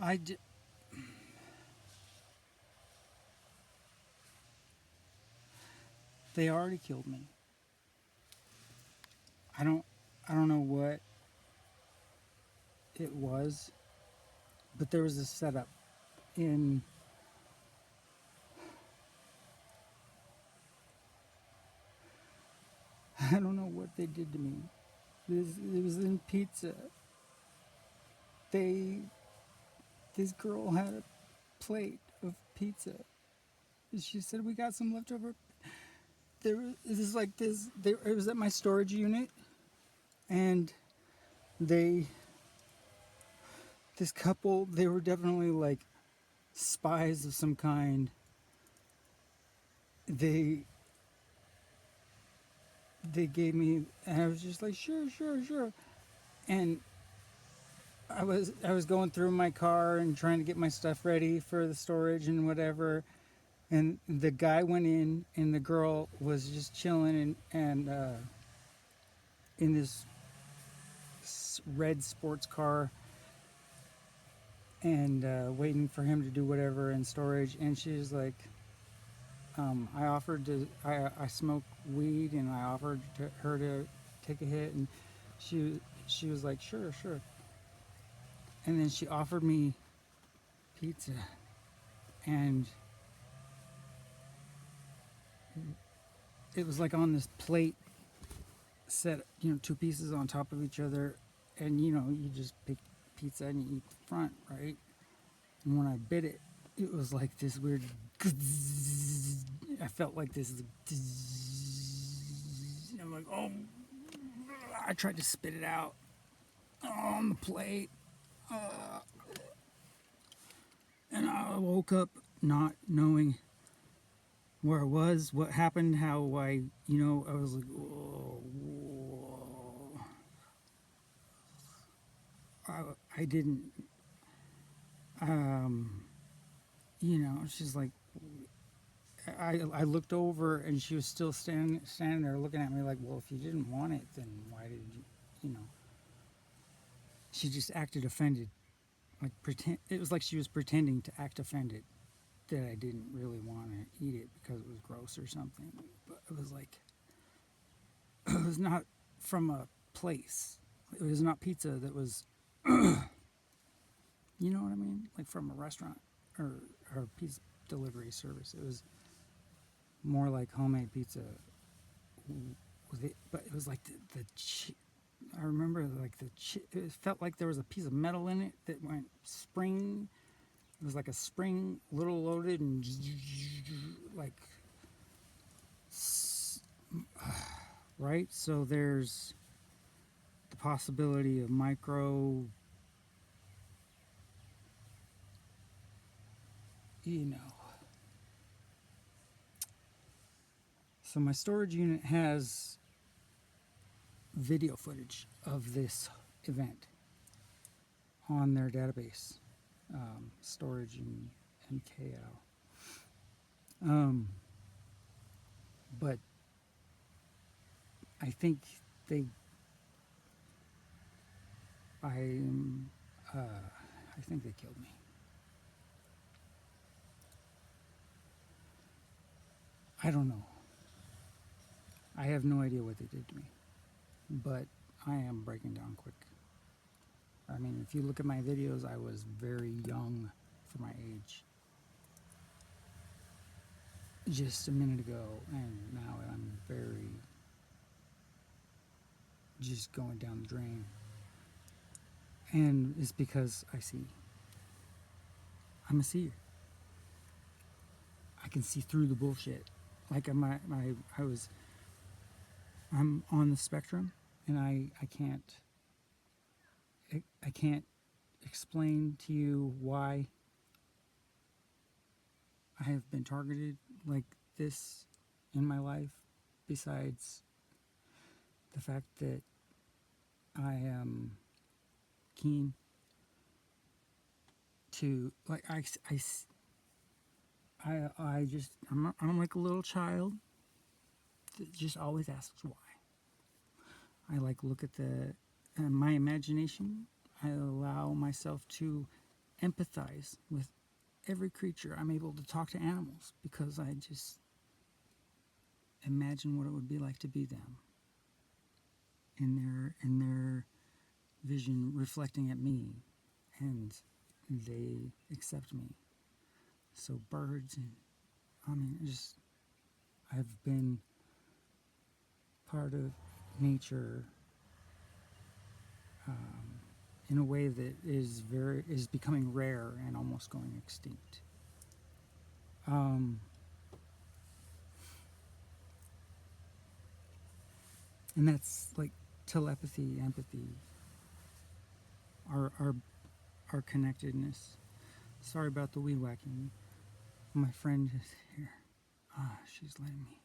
I d- they already killed me. I don't I don't know what it was, but there was a setup in I don't know what they did to me. It was in pizza. They this girl had a plate of pizza. She said we got some leftover. This is like this. It was at my storage unit, and they this couple they were definitely like spies of some kind. They they gave me, and I was just like sure, sure, sure, and I was going through my car and trying to get my stuff ready for the storage and whatever, and the guy went in and the girl was just chilling and in this red sports car and waiting for him to do whatever in storage, and she was like I offered to I smoke weed and I offered to her to take a hit, and she was like sure, sure, and then she offered me pizza, and it was like on this plate set, two pieces on top of each other, and you just pick pizza and you eat the front, right? And when I bit it, it was like this weird. I felt like this. I'm like, oh, I tried to spit it out on the plate, and I woke up not knowing where I was, what happened, how I was like, whoa, whoa. I didn't, um, she's like, I looked over and she was still standing there looking at me like, well, if you didn't want it, then why did you, you know? She just acted offended, like pretend. It was like she was pretending to act offended that I didn't really want to eat it because it was gross or something. But it was like it was not from a place. It was not pizza that was, you know what I mean, like from a restaurant or pizza delivery service. It was more like homemade pizza with it, but it was like I remember like it felt like there was a piece of metal in it that went spring. It was like a spring, little loaded, and like right. So there's the possibility of micro, you know. So my storage unit has video footage of this event on their database, storage in MKL. Um, but I think they, I, uh, I think they killed me. I don't know. I have no idea what they did to me, but I am breaking down quick. I mean, if you look at my videos, I was very young for my age just a minute ago, and now I'm very just going down the drain. And it's because I see. I'm a seer. I can see through the bullshit. Like I'm on the spectrum, and I can't explain to you why I have been targeted like this in my life, besides the fact that I am keen to like I just I'm like a little child that just always asks why. I like look at the my imagination. I allow myself to empathize with every creature. I'm able to talk to animals because I just imagine what it would be like to be them in their vision reflecting at me, and they accept me. So birds, and I mean, just I've been part of nature in a way that is becoming rare and almost going extinct. Um, and that's like telepathy, empathy, our our our connectedness. Sorry about the weed whacking. My friend is here. She's letting me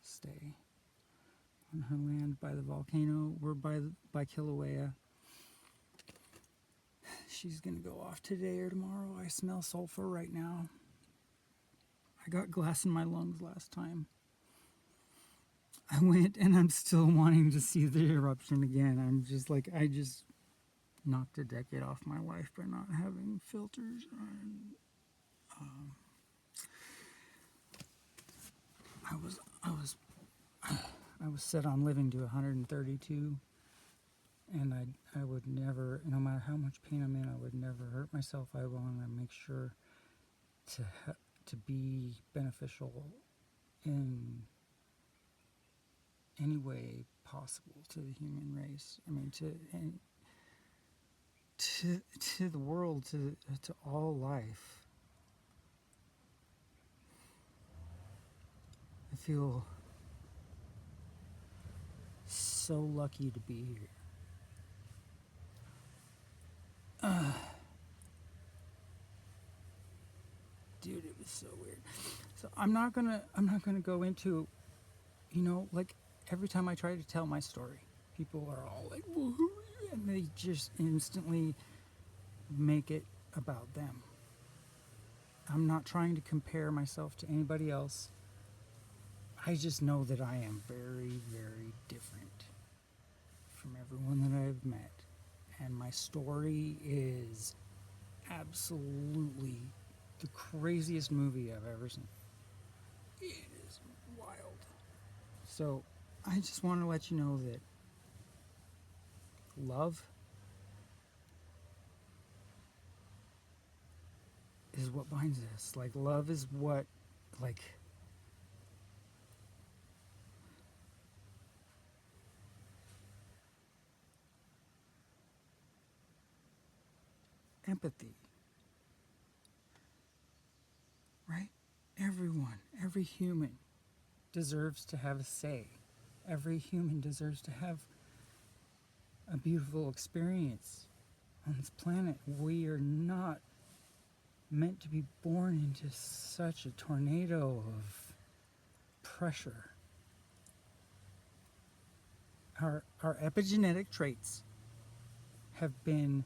stay on her land by the volcano. We're by Kilauea. She's gonna go off today or tomorrow. I smell sulfur right now. I got glass in my lungs last time. I went and I'm still wanting to see the eruption again. I'm just like, I just knocked a decade off my life by not having filters. I was I was I was set on living to 132, and I would never, no matter how much pain I'm in, I would never hurt myself. I want to make sure to to be beneficial in any way possible to the human race. I mean, to the world, to all life. I feel so lucky to be here. Dude, it was so weird. So I'm not gonna go into, like every time I try to tell my story, people are all like, well, who are you? And they just instantly make it about them. I'm not trying to compare myself to anybody else. I just know that I am very, very different from everyone that I've met. And my story is absolutely the craziest movie I've ever seen. It is wild. So I just want to let you know that love is what binds us. Like, love is what, like, empathy, right? Everyone, every human deserves to have a say. Every human deserves to have a beautiful experience on this planet. We are not meant to be born into such a tornado of pressure. Our epigenetic traits have been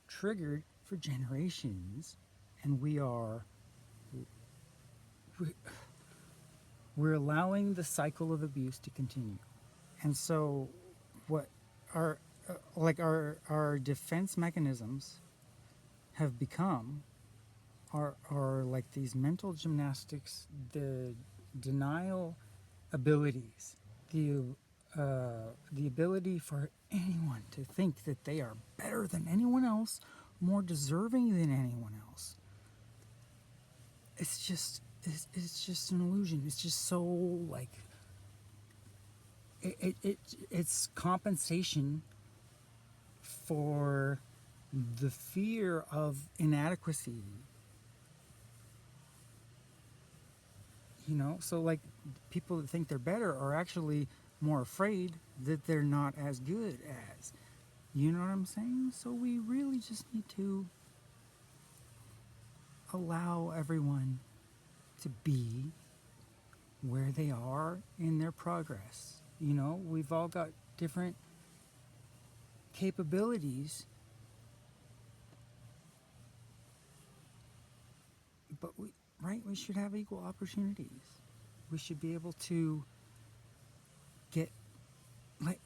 triggered for generations, and we're allowing the cycle of abuse to continue. And so what our our defense mechanisms have become are like these mental gymnastics, the denial abilities, the ability for anyone to think that they are better than anyone else, more deserving than anyone else. It's just an illusion. It's just so like it's compensation for the fear of inadequacy. So like people that think they're better are actually more afraid that they're not as good as. You know what I'm saying? So we really just need to allow everyone to be where they are in their progress. We've all got different capabilities, but we should have equal opportunities. We should be able to get like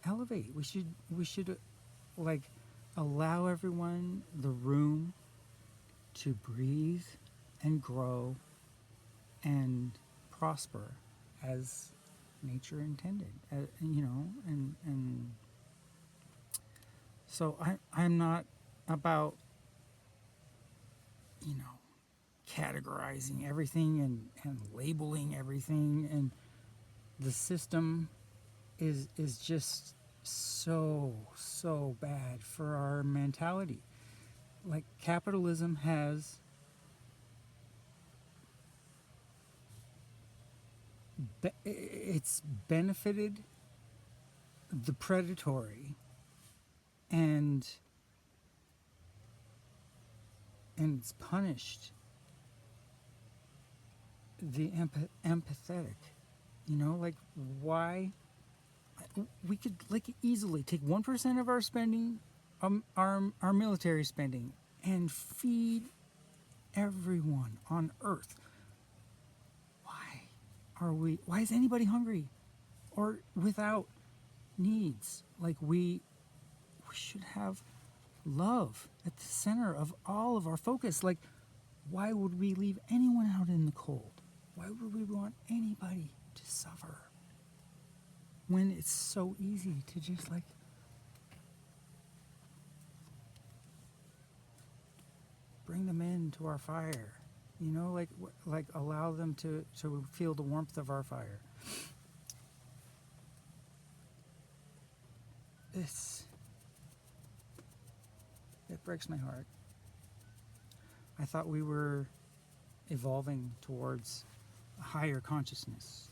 elevate. We should like allow everyone the room to breathe and grow and prosper as nature intended. And so I'm not about, you know, categorizing everything and labeling everything, and the system is just so bad for our mentality. Like capitalism has it's benefited the predatory and it's punished the empathetic. You know, like why we could like easily take 1% of our spending, our military spending, and feed everyone on Earth. Why Why is anybody hungry or without needs? Like we should have love at the center of all of our focus. Like, why would we leave anyone out in the cold? Why would we want anybody to suffer when it's so easy to just like bring them into our fire? You know, like allow them to feel the warmth of our fire. It's it breaks my heart. I thought we were evolving towards a higher consciousness,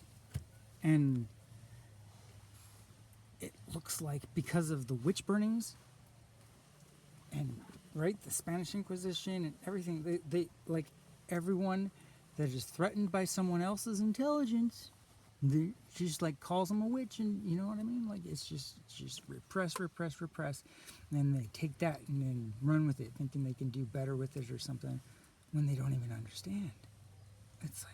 and it looks like because of the witch burnings and right the Spanish Inquisition and everything, they like everyone that is threatened by someone else's intelligence, they just like calls them a witch, and you know what I mean. Like it's just repress, and then they take that and then run with it, thinking they can do better with it or something, when they don't even understand. It's like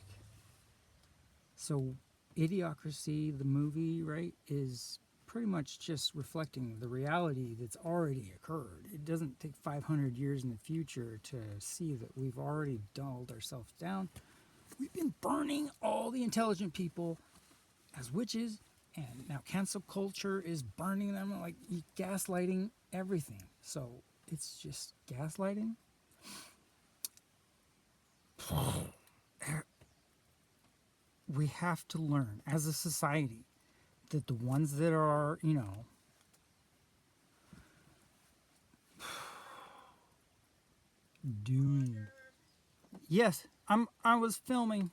so. Idiocracy, the movie, right, is pretty much just reflecting the reality that's already occurred. It doesn't take 500 years in the future to see that we've already dulled ourselves down. We've been burning all the intelligent people as witches, and now cancel culture is burning them, like gaslighting everything. So it's just gaslighting. We have to learn as a society that the ones that are, you know, doing. Yes, I was filming.